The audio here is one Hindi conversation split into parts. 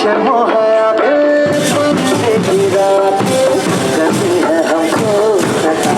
शर्मो है रात करती है हमको सता।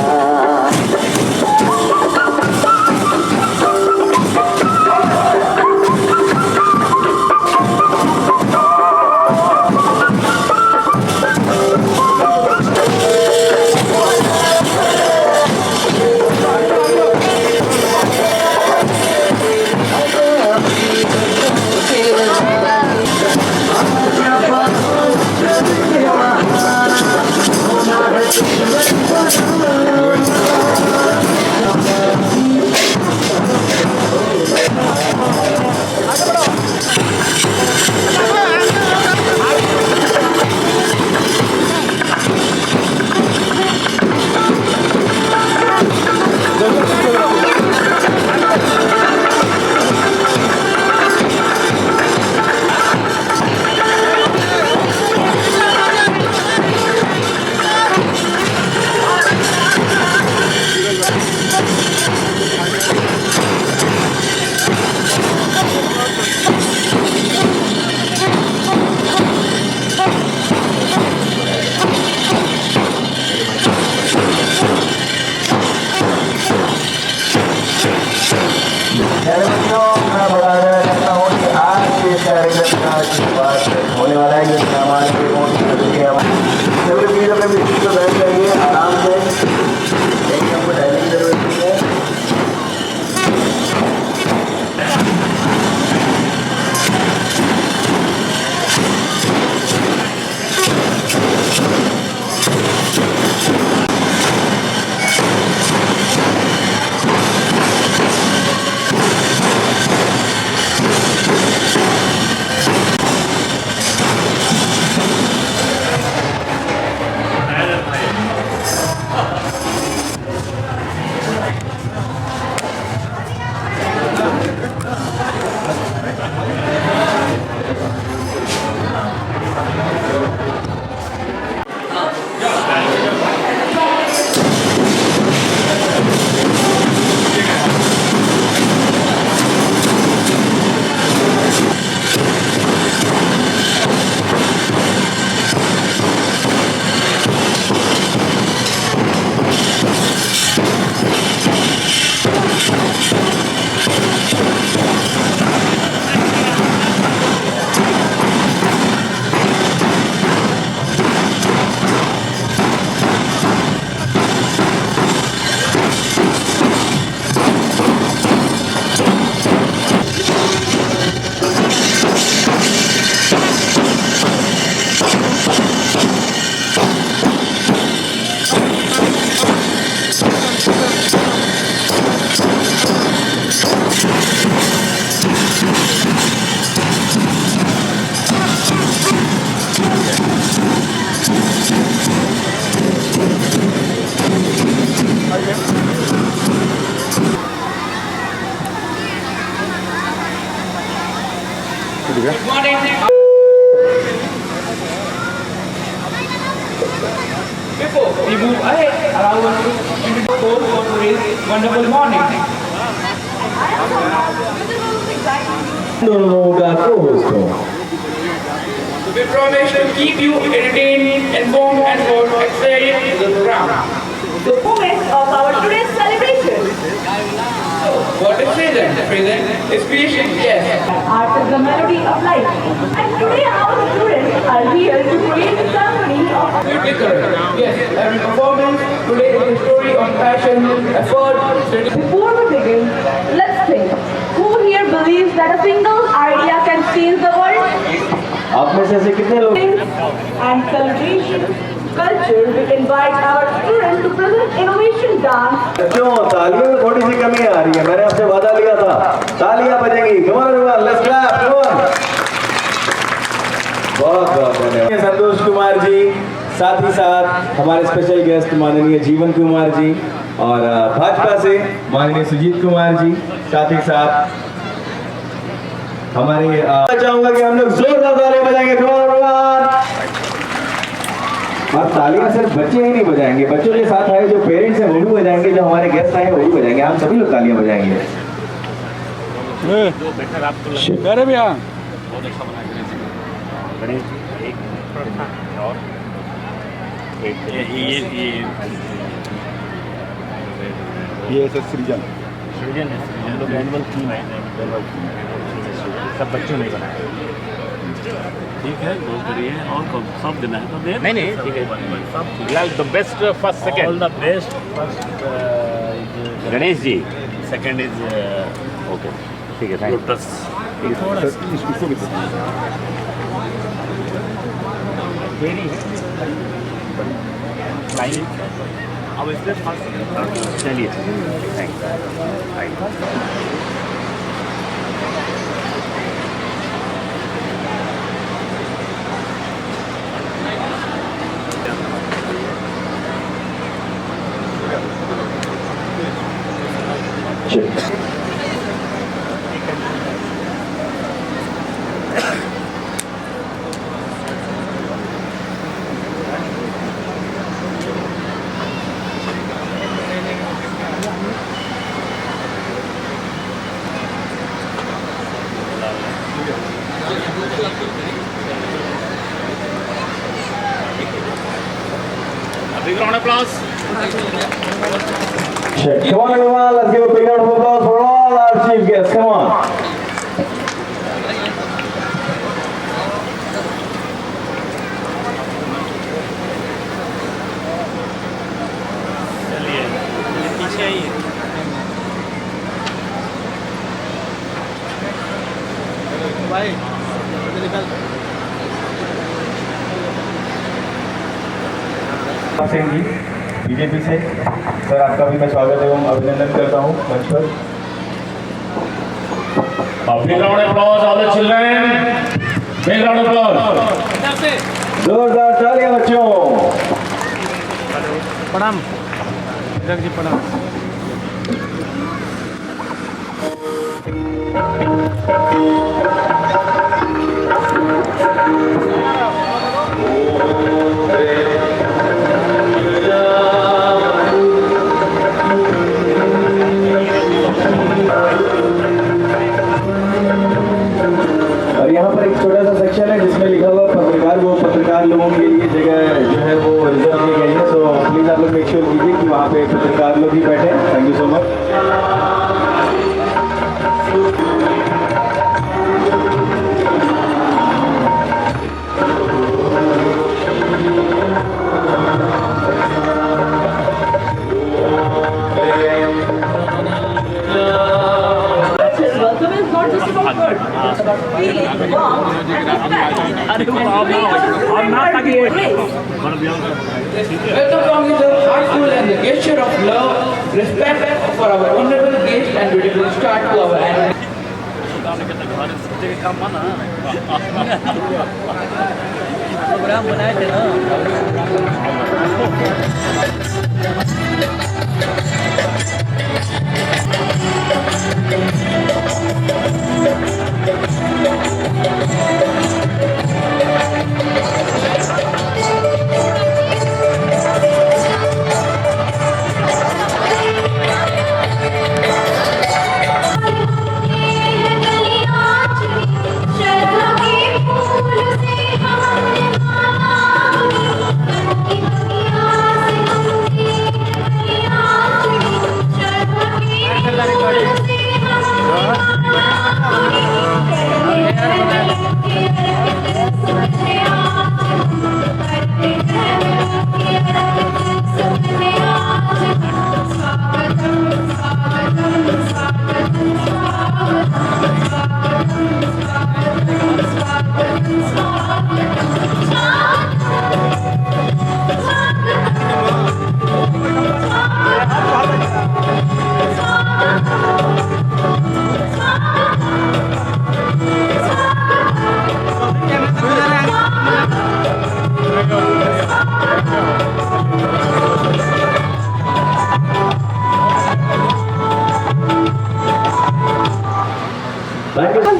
होने वाला है कि सामान के सभी चीज़ों में भी बैठ जाइए आराम से। एक हमको डाइनिंग जरूरत है। Good morning. Before we move ahead, allow us to introduce for today's wonderful morning. We promise to keep you entertained, informed, and for excited to the program. The moment of our today's celebration. What is present? Present is creation, yes. Art is the melody of life. And today our students are here to create a ceremony of Absolutely correct. Yes, every performance today is a story of passion, effort, dedication. Before we begin, let's think. Who here believes that a single idea can change the world? आप में से कितने लोग And celebration culture, we invite our students to present innovation dance. क्यों तालियों में थोड़ी सी कमी आ रही है? मैंने आपसे वादा लिया था तालियां बजेंगी। Come on everyone, let's clap, come on. बहुत बहुत धन्यवाद संतोष कुमार जी, साथ ही साथ हमारे स्पेशल गेस्ट माननीय जीवन कुमार जी और भाजपा से माननीय सुजीत कुमार जी, साथ ही साथ हमारे चाहूंगा कि हम लोग जोरदार तालियां बजाएंगे। Come on everyone. और तालियां सिर्फ बच्चे ही नहीं बजाएंगे, बच्चों के साथ आए जो पेरेंट्स हैं वो भी बजाएंगे, जो हमारे गेस्ट आए हैं वो भी बजाएंगे, हम सभी लोग तालियां बजाएंगे। गणेश जी एक और एक ये सृजन सृजन है। हम लोग एनुअल थीम है, सब बच्चों ने बनाया। ठीक है, बहुत बढ़िया है। और सब देना है तो दे। नहीं नहीं ठीक है, सब the best first second. All the best. First Ganesh ji, second is okay ठीक है, थैंक लोटस। इसको भी यू। अब इसमें फर्स्ट चलिए thank Big round of applause. Come on, everyone, let's give a big round of applause for all our chief guests. Come on. चलिए पीछे आइए। सिंह जी बीजेपी से, सर आपका भी मैं स्वागत एवं अभिनंदन करता हूँ मंच पर। Big round of applause, all the children. Big round of applause. जोरदार तालियां बच्चों। प्रणाम जी, प्रणाम। और यहाँ पर एक छोटा सा सेक्शन है जिसमें लिखा हुआ पत्रकार, वो पत्रकार लोगों के लिए जगह जो है वो रिजर्व की गई है। सो प्लीज आप लोग मेक श्योर कीजिए कि वहाँ पे पत्रकार लोग ही बैठे। Thank you so much. Welcome is not just about words, it's about feeling, warmth, and respect. And grace. Welcome song is a heartful and a gesture of love, respect for our honorable guest and beautiful start to our annual. Programme बनाए थे ना।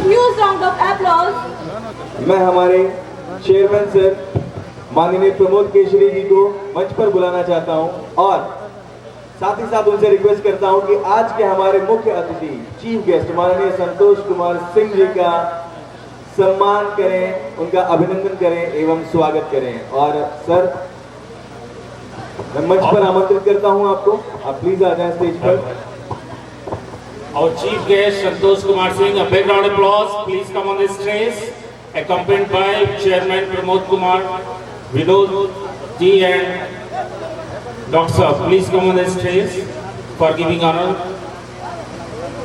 Huge round of applause. मैं हमारे चेयरमैन सर माननीय प्रमोद केशरी जी को मंच पर बुलाना चाहता हूं और साथ ही साथ उनसे रिक्वेस्ट करता हूं कि आज के हमारे मुख्य अतिथि चीफ गेस्ट माननीय संतोष कुमार सिंह जी का सम्मान करें, उनका अभिनंदन करें एवं स्वागत करें। और सर, मैं मंच पर आमंत्रित करता हूं आपको, आप प्लीज आ जाएं स्टेज पर। Our chief guest Santosh Kumar Singh, a background applause. Please come on the stage, accompanied by Chairman Pramod Kumar, Vinod ji and Doctor. Please come on the stage for giving honor.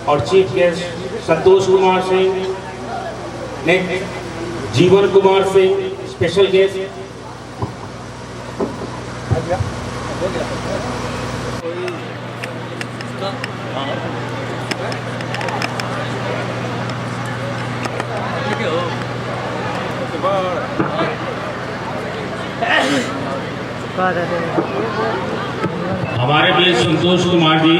Our chief guest Santosh Kumar Singh, next Jeevan Kumar Singh, special guest. हमारे बीच Santosh Kumar ji,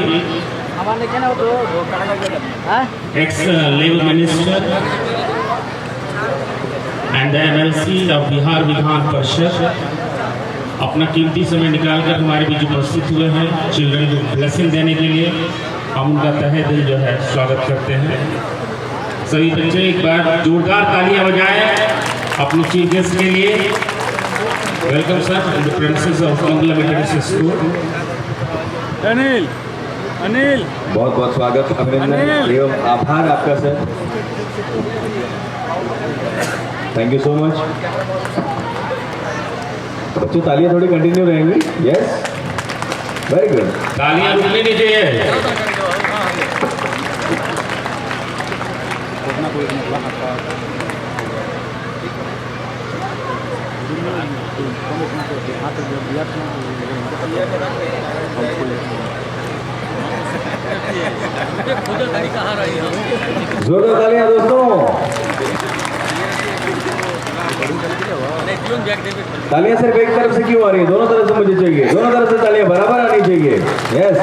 ex labour minister and the MLC of Bihar Vidhan Parishad, अपना कीमती समय निकालकर हमारे बीच उपस्थित हुए हैं चिल्ड्रन को ब्लेसिंग देने के लिए। हम उनका तहे दिल जो है स्वागत करते हैं। सभी बच्चे एक बार जोरदार तालियां बजाएं अपने चीफ गेस्ट के लिए। Welcome sir in the premises of Mangalam international school. Anil, Anil, बहुत बहुत स्वागत, अभिनंदन एवं आभार आपका sir. Thank you so much. बच्चों तालियां थोड़ी कंटिन्यू रहेंगी। Yes, very good. तालियां रुकनी नहीं चाहिए। जोरदार तालियां दोस्तों। तालियां सिर्फ एक तरफ से क्यों आ रही है? दोनों तरफ से मुझे चाहिए, दोनों तरफ से तालियां बराबर आनी चाहिए। यस,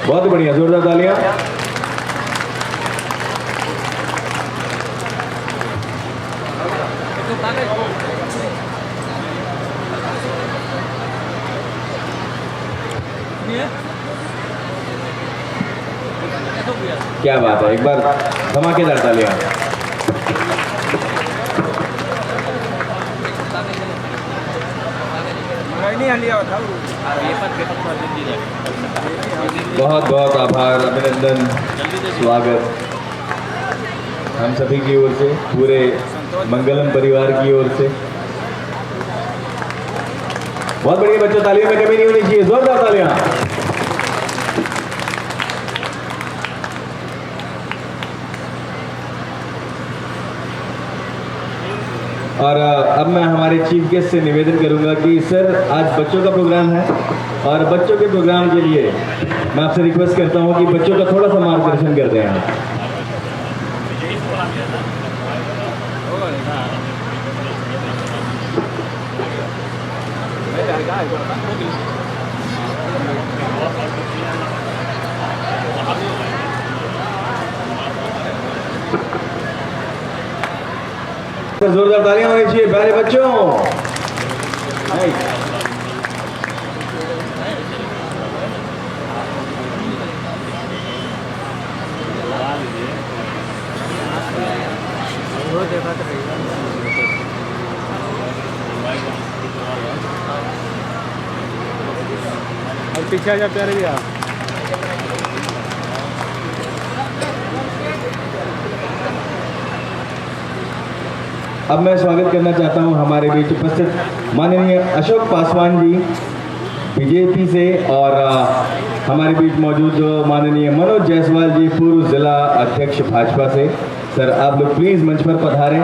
बहुत बढ़िया, जोरदार तालियां। क्या बात है, एक बार धमाकेदार तालियां। बहुत बहुत आभार, अभिनंदन, स्वागत हम सभी की ओर से, पूरे मंगलम परिवार की ओर से। बहुत बढ़िया बच्चों, तालियों में कमी नहीं होनी चाहिए, जोरदार तालियां। और अब मैं हमारे चीफ गेस्ट से निवेदन करूंगा कि सर, आज बच्चों का प्रोग्राम है और बच्चों के प्रोग्राम के लिए मैं आपसे रिक्वेस्ट करता हूं कि बच्चों का थोड़ा सा मार्गदर्शन कर दें आप। जोरदार तालियां होनी चाहिए प्यारे बच्चों। और पीछे आ जा प्यारे भैया। अब मैं स्वागत करना चाहता हूं हमारे बीच उपस्थित माननीय अशोक पासवान जी बीजेपी से, और हमारे बीच मौजूद जो माननीय मनोज जायसवाल जी, पूर्व जिला अध्यक्ष भाजपा से। सर, आप लोग प्लीज मंच पर पधारें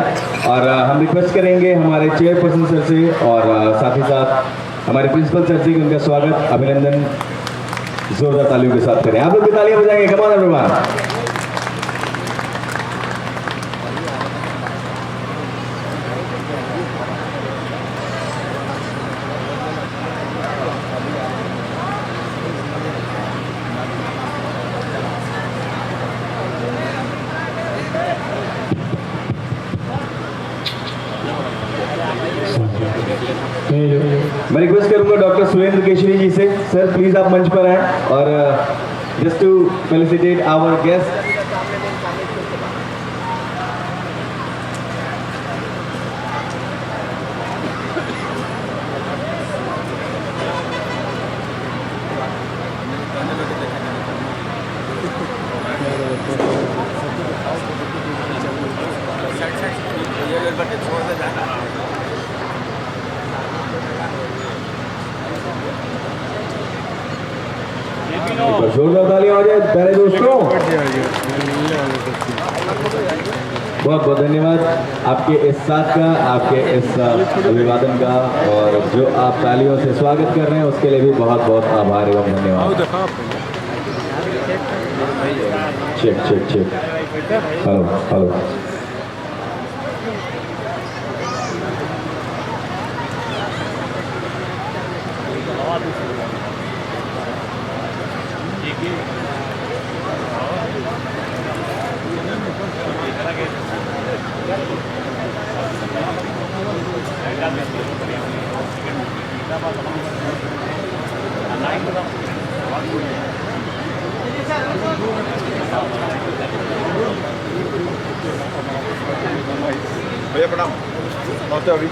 और हम रिक्वेस्ट करेंगे हमारे चेयरपर्सन सर से और साथ ही साथ हमारे प्रिंसिपल सर से कि उनका स्वागत, अभिनंदन जोरदार तालियों के साथ करें। आप लोग भी तालियां बजाएंगे, कम ऑन एवरीवन। मैं रिक्वेस्ट करूंगा डॉक्टर सुरेंद्र केशरी जी से, सर प्लीज आप मंच पर आए और just to felicitate our guest. जोरदार तालियां हो जाए प्यारे दोस्तों। बहुत बहुत धन्यवाद आपके इस साथ का, आपके इस अभिवादन का, और जो आप तालियों से स्वागत कर रहे हैं उसके लिए भी बहुत बहुत आभार एवं धन्यवाद। Check check check, hello hello. भैया प्रणाम। नमस्ते अभी।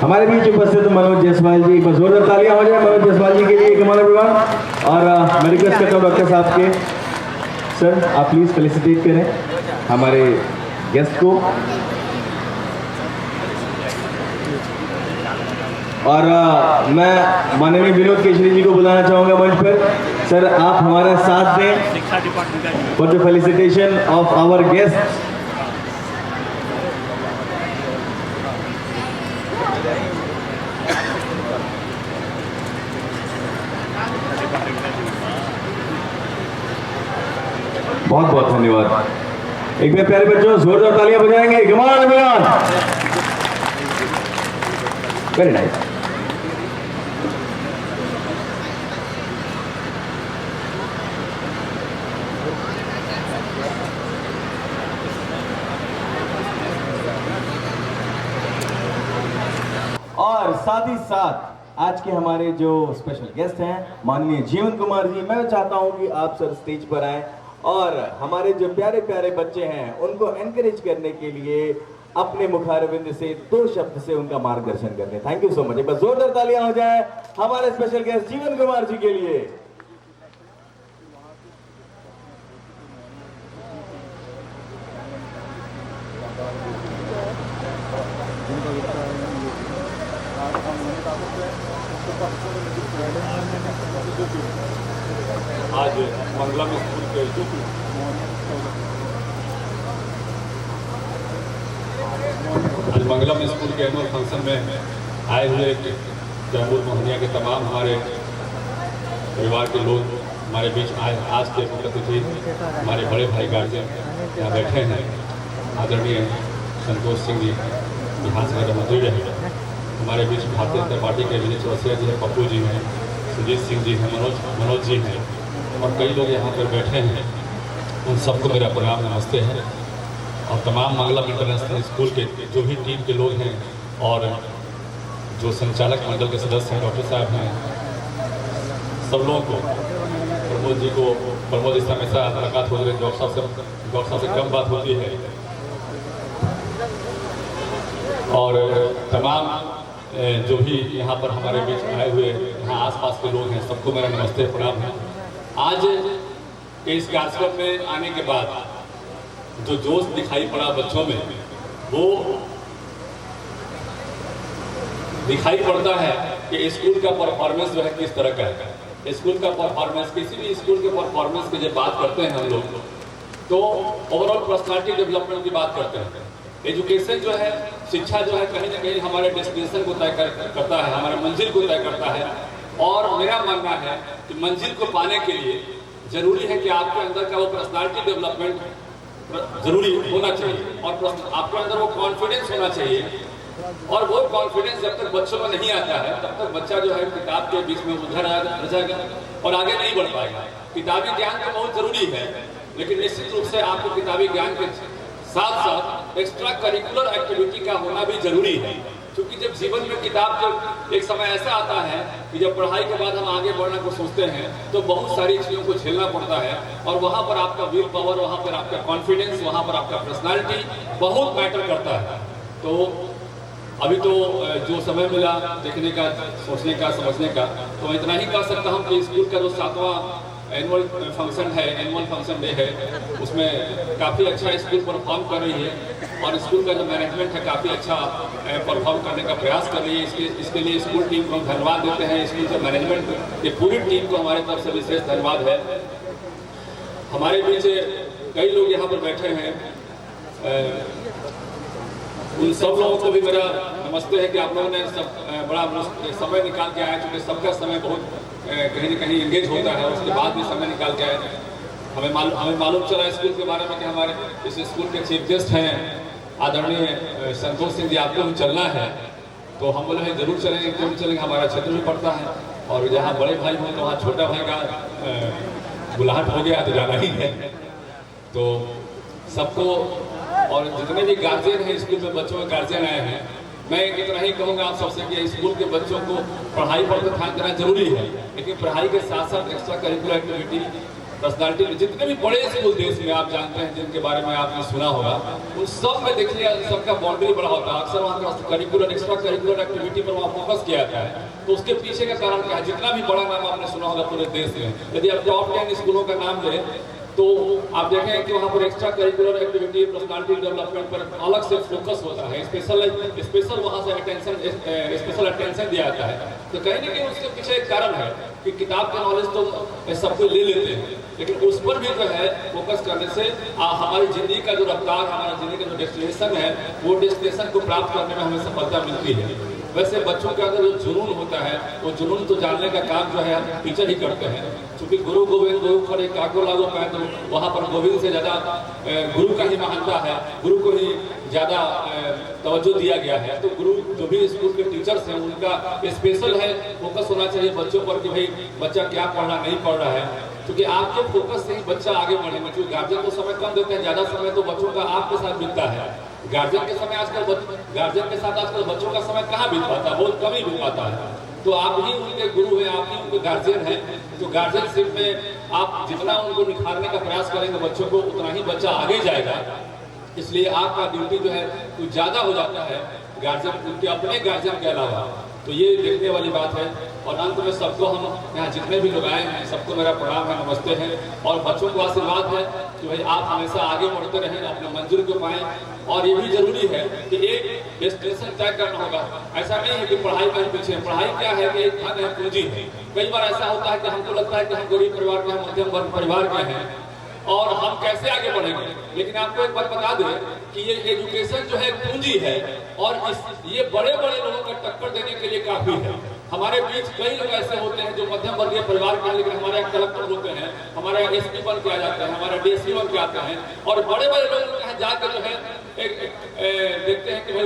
हमारे बीच उपस्थित मनोज जायसवाल जी, एक बार जोरदार तालियां हो जाए मनोज जायसवाल जी के लिए। कमाल एवरीवन। और मैं रिक्वेस्ट करता हूँ डॉक्टर साहब के, सर आप प्लीज फेलिसिटेट करें हमारे गेस्ट को। और मैं माननीय विनोद केशरी जी को बुलाना चाहूंगा मंच पर। सर आप हमारा साथ दें for the felicitation of our guest. बहुत बहुत धन्यवाद। एक बार प्यारे बच्चों जोरदार तालियां बजाएंगे। कमाल एवरीवन, वेरी नाइस। और साथ ही साथ आज के हमारे जो स्पेशल गेस्ट हैं माननीय जीवन कुमार जी, मैं चाहता हूं कि आप सर स्टेज पर आए और हमारे जो प्यारे प्यारे बच्चे हैं उनको एनकरेज करने के लिए अपने मुखारविंद से 2 शब्द से उनका मार्गदर्शन करने। Thank you so much. एक बार जोरदार तालियां हो जाए हमारे स्पेशल गेस्ट जीवन कुमार जी के लिए। आज मंगलम स्कूल के एनुअल फंक्शन में आए हुए जयपुर मोहनिया के तमाम हमारे परिवार के लोग हमारे बीच आए। आज के अतिथि हमारे बड़े भाई गार्जियन यहाँ बैठे हैं, आदरणीय संतोष सिंह जी यहाँ से मंत्री रहे। हमारे बीच भारतीय जनता पार्टी के विजय चौरसिया जी हैं, पप्पू जी हैं, सुजीत सिंह जी हैं, मनोज जी हैं और कई लोग यहाँ पर बैठे हैं। उन सबको मेरा प्रणाम नमस्ते है। और तमाम मंगलम इंटरनेशनल स्कूल के जो भी टीम के लोग हैं और जो संचालक मंडल के सदस्य हैं, डॉक्टर साहब हैं, सब लोगों को, प्रमोद जी से हमेशा मुलाकात हो रही है, डॉक्टर साहब से कम बात होती है। और तमाम जो भी यहाँ पर हमारे बीच आए हुए यहाँ आसपास के लोग हैं, सबको मेरा नमस्ते प्रणाम है। आज इस कार्यक्रम में आने के बाद जो जोश दिखाई पड़ा बच्चों में, वो दिखाई पड़ता है कि स्कूल का परफॉर्मेंस जो है किस तरह का है। स्कूल का परफॉर्मेंस, किसी भी स्कूल के परफॉर्मेंस की जब बात करते हैं हम लोग तो ओवरऑल पर्सनालिटी डेवलपमेंट की बात करते हैं। एजुकेशन जो है, शिक्षा जो है, कहीं ना कहीं हमारे डेस्टिनेशन को तय करता है, हमारे मंजिल को तय करता है। और मेरा मानना है कि मंजिल को पाने के लिए जरूरी है कि आपके अंदर का वो पर्सनालिटी डेवलपमेंट जरूरी होना चाहिए और आपके अंदर वो कॉन्फिडेंस होना चाहिए और वो कॉन्फिडेंस जब तक बच्चों में नहीं आता है तब तक बच्चा जो है किताब के बीच में उधर रह जाएगा और आगे नहीं बढ़ पाएगा। किताबी ज्ञान तो बहुत जरूरी है, लेकिन निश्चित रूप से आपको किताबी ज्ञान के साथ साथ एक्स्ट्रा करिकुलर एक्टिविटी का होना भी जरूरी है। क्योंकि जब जीवन में किताब जब एक समय ऐसा आता है कि जब पढ़ाई के बाद हम आगे बढ़ने को सोचते हैं तो बहुत सारी चीज़ों को झेलना पड़ता है, और वहाँ पर आपका विल पावर, वहाँ पर आपका कॉन्फिडेंस, वहाँ पर आपका पर्सनालिटी बहुत मैटर करता है। तो अभी तो जो समय मिला देखने का, सोचने का, समझने का, तो मैं इतना ही कह सकता हूँ कि स्कूल का जो 7वां एनुअल फंक्शन है, एनुअल फंक्शन डे है, उसमें काफ़ी अच्छा स्कूल परफॉर्म कर रही है और स्कूल का जो मैनेजमेंट है काफ़ी अच्छा परफॉर्म करने का प्रयास कर रही है। इसके लिए स्कूल टीम को धन्यवाद देते हैं। स्कूल के मैनेजमेंट की पूरी टीम को हमारे तरफ से विशेष धन्यवाद है। हमारे बीच कई लोग यहाँ पर बैठे हैं, उन सब लोगों को भी मेरा नमस्ते है कि आप लोगों ने सब बड़ा समय निकाल के आए, क्योंकि सबका समय बहुत कहीं न कहीं एंगेज होता है, उसके बाद भी समय निकाल के आए। हमें मालूम चला स्कूल के बारे में कि हमारे इस स्कूल के चीफ गेस्ट हैं आदरणीय संतोष सिंह जी, आपको भी चलना है। तो हम बोले हैं जरूर चलेंगे, क्यों चलेंगे, हमारा क्षेत्र भी पड़ता है और जहाँ बड़े भाई हों तो वहाँ छोटा भाई का बुलाहट हो गया तो जाना ही है। तो सबको, और जितने भी गार्जियन हैं स्कूल में, बच्चों के गार्जियन आए हैं, मैं इतना ही कहूँगा आप सबसे कि स्कूल के बच्चों को पढ़ाई पर तो ध्यान देना जरूरी है, लेकिन पढ़ाई के साथ साथ एक्स्ट्रा करिकुलर एक्टिविटी, पर्सनालिटी, जितने भी बड़े स्कूल देश में आप जानते हैं जिनके बारे में आपने सुना होगा, उन सब में देखिए सबका बाउंड्री बड़ा होता है। अक्सर वहाँ का करिकुलर, एक्स्ट्रा करिकुलर एक्टिविटी पर वहाँ फोकस किया जाता है। तो उसके पीछे का कारण क्या है? जितना भी बड़ा नाम आपने सुना होगा पूरे देश में, यदि आप टॉप 10 स्कूलों का नाम लें तो आप देखें कि वहाँ पर extra curricular activity, personality development पर अलग से फोकस होता है, स्पेशल वहाँ से स्पेशल अटेंशन दिया जाता है। तो कहीं ना कहीं उसके पीछे एक कारण है कि किताब का नॉलेज तो सब कोई ले लेते हैं, लेकिन उस पर भी जो है फोकस करने से हमारी ज़िंदगी का जो रफ्तार, हमारी ज़िंदगी का जो डेस्टिनेशन है, वो डेस्टिनेशन को प्राप्त करने में हमें सफलता मिलती है। वैसे बच्चों के अंदर जो जुनून होता है, वो जुनून तो जानने का काम जो है टीचर ही करते हैं। क्योंकि गुरु गोविंद गुरु खड़े काको लागो पाए, तो वहाँ पर गोविंद से ज़्यादा गुरु का ही महानता है, गुरु को ही ज़्यादा तवज्जो दिया गया है। तो गुरु जो भी स्कूल के टीचर्स हैं उनका स्पेशल है फोकस होना चाहिए बच्चों पर कि भाई बच्चा क्या पढ़ रहा नहीं पढ़ रहा है, क्योंकि आपके फोकस से ही बच्चा आगे बढ़ेगा। क्योंकि गार्जियन तो समय कम देते हैं, ज़्यादा समय तो बच्चों का आपके साथ बीतता है। गार्जियन के साथ आजकल बच्चों का समय कहाँ बीत पाता है, बहुत कम ही बीत पाता है। तो आप ही उनके गुरु हैं, आप ही उनके गार्जियन हैं। तो गार्जियनशिप में आप जितना उनको निखारने का प्रयास करेंगे बच्चों को, उतना ही बच्चा आगे जाएगा। इसलिए आपका ड्यूटी जो है कुछ ज़्यादा हो जाता है गार्जियन, उनके अपने गार्जियन के अलावा। तो ये देखने वाली बात है। और अंत में सबको, हम यहाँ जितने भी लोग आए हैं सबको मेरा प्रणाम है, नमस्ते है। और बच्चों को आशीर्वाद है कि भाई आप हमेशा आगे बढ़ते रहें, अपने मंजिल को पाएं। और ये भी जरूरी है कि एक डेस्टिनेशन तय करना होगा। ऐसा नहीं है कि पढ़ाई कहीं पीछे, पढ़ाई क्या है कि एक धन है, पूंजी है। कई बार ऐसा होता है कि हमको लगता है कि हम गरीब परिवार के हैं, मध्यम वर्ग परिवार के हैं और हम कैसे आगे बढ़ेंगे। लेकिन आपको एक बात बता दें कि ये एजुकेशन जो है पूंजी है, और ये बड़े बड़े लोगों को टक्कर देने के लिए काफी है। हमारे बीच कई लोग ऐसे होते हैं जो मध्यम वर्गीय परिवार के हैं, लेकिन हमारे यहाँ कलेक्टर होते हैं, हमारे यहाँ एसपी बन के आ जाते हैं, हमारे डीएसपी बन के आते हैं, और बड़े बड़े लोग यहाँ जाकर जो है देखते हैं कि भाई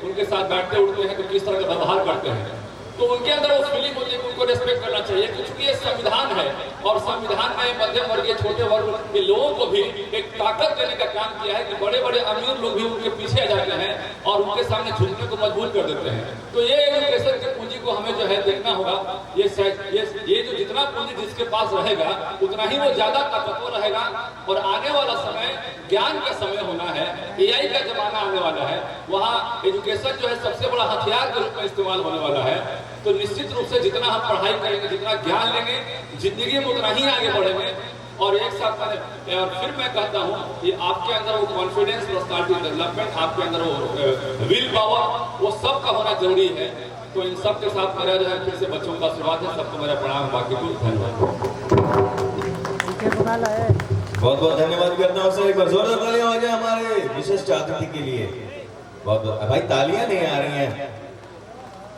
उनके साथ बैठते उठते हैं तो किस तरह का व्यवहार करते हैं। तो उनके अंदर वो फीलिंग होती है कि उनको रेस्पेक्ट करना चाहिए, क्योंकि ये संविधान है और संविधान में मध्यम वर्गीय छोटे वर्ग के लोगों को भी एक ताकत देने का काम किया है कि बड़े बड़े अमीर लोग भी उनके पीछे आ जाते हैं और उनके सामने झुकने को मजबूर कर देते हैं। तो ये एजुकेशन के पूंजी को हमें जो है देखना होगा। ये जो जितना पूंजी जिसके पास रहेगा उतना ही वो ज्यादा ताकतवर रहेगा। और आने वाला समय ज्ञान का समय होना है, AI का जमाना आने वाला है, वहाँ एजुकेशन जो है सबसे बड़ा हथियार के रूप में इस्तेमाल होने वाला है। तो निश्चित रूप से जितना हम पढ़ाई करेंगे, जितना ज्ञान लेंगे, जिंदगी में उतना ही आगे बढ़ेंगे। और एक साथ और फिर मैं कहता हूँ कि आपके अंदर वो कॉन्फिडेंस, पर्सनालिटी डेवलपमेंट, आपके अंदर वो विल पावर, वो सब का होना जरूरी है। तो इन सब के साथ मेरा जो है फिर से बच्चों का आशीर्वाद है। सबको मेरा प्रणाम, बाकी को धन्यवाद। बहुत बहुत धन्यवाद करता हूँ सर। एक बार जोरदार तालियां हो जाए हमारे विशिष्ट अतिथि के लिए। बहुत बहुत भाई तालियां नहीं आ रही हैं।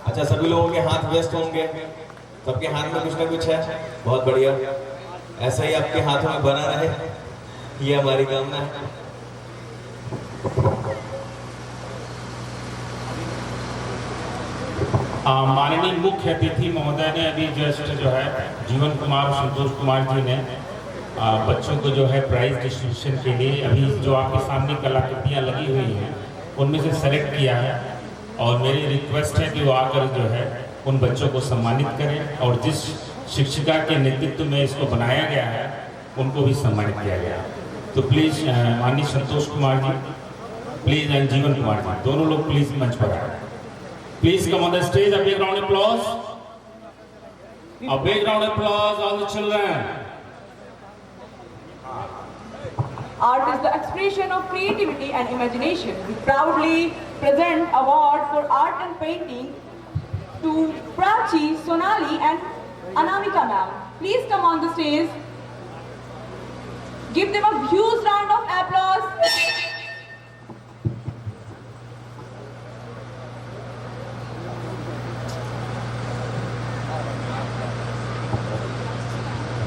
अच्छा, सभी लोगों के हाथ व्यस्त होंगे, सबके हाथ में कुछ ना कुछ है। बहुत बढ़िया, ऐसा ही आपके हाथों में बना रहे, ये हमारी कामना है। माननीय मुख्य अतिथि महोदय ने अभी जस्ट जो है जीवन कुमार और संतोष कुमार जी ने बच्चों को जो है प्राइज डिस्ट्रीब्यूशन के लिए अभी जो आपके सामने कलाकृतियाँ लगी हुई हैं उनमें से सेलेक्ट किया है और मेरी रिक्वेस्ट है कि वो आकर जो है उन बच्चों को सम्मानित करें और जिस शिक्षिका के नेतृत्व में इसको बनाया गया है उनको भी सम्मानित किया गया। तो प्लीज़ माननीय संतोष कुमार जी प्लीज़ एंड जीवन कुमार जी दोनों लोग प्लीज़ मंच पर आए। Please come on the stage, a big round of applause. A big round of applause all the children. Art is the expression of creativity and imagination. We proudly present award for art and painting to Prachi, Sonali and Anamika ma'am. Please come on the stage. Give them a huge round of applause.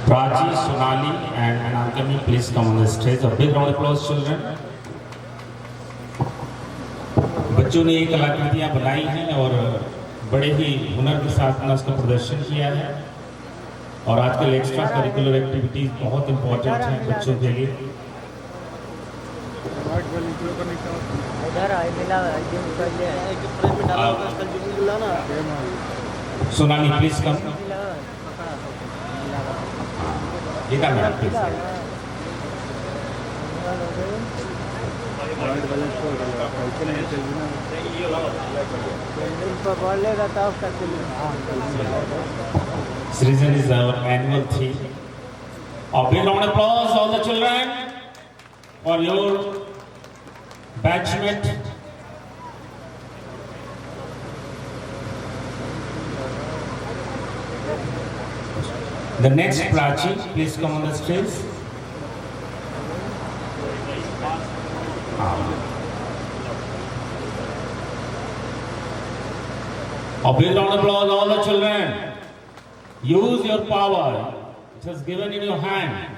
Prachi, Sonali and Anamika, please come on the stage. A big round of applause, children. बच्चों ने ये कलाकृतियाँ बनाई हैं और बड़े ही हुनर के साथ में उसका प्रदर्शन किया है और आजकल एक्स्ट्रा करिकुलर एक्टिविटीज बहुत इम्पोर्टेंट हैं बच्चों के लिए। Sonali please come. Geeta ma'am please. Srijan is our annual theme. A big round of applause all the children for your batchmate. The next Prachi, please come on the stage. A big round of applause all the children. Use your power. It is given in your hand.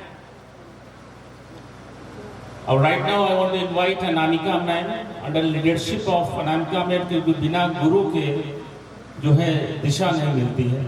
Right now I want to invite Anamika ma'am under leadership of Anamika ma'am के बिना गुरु के जो है दिशा नहीं मिलती है।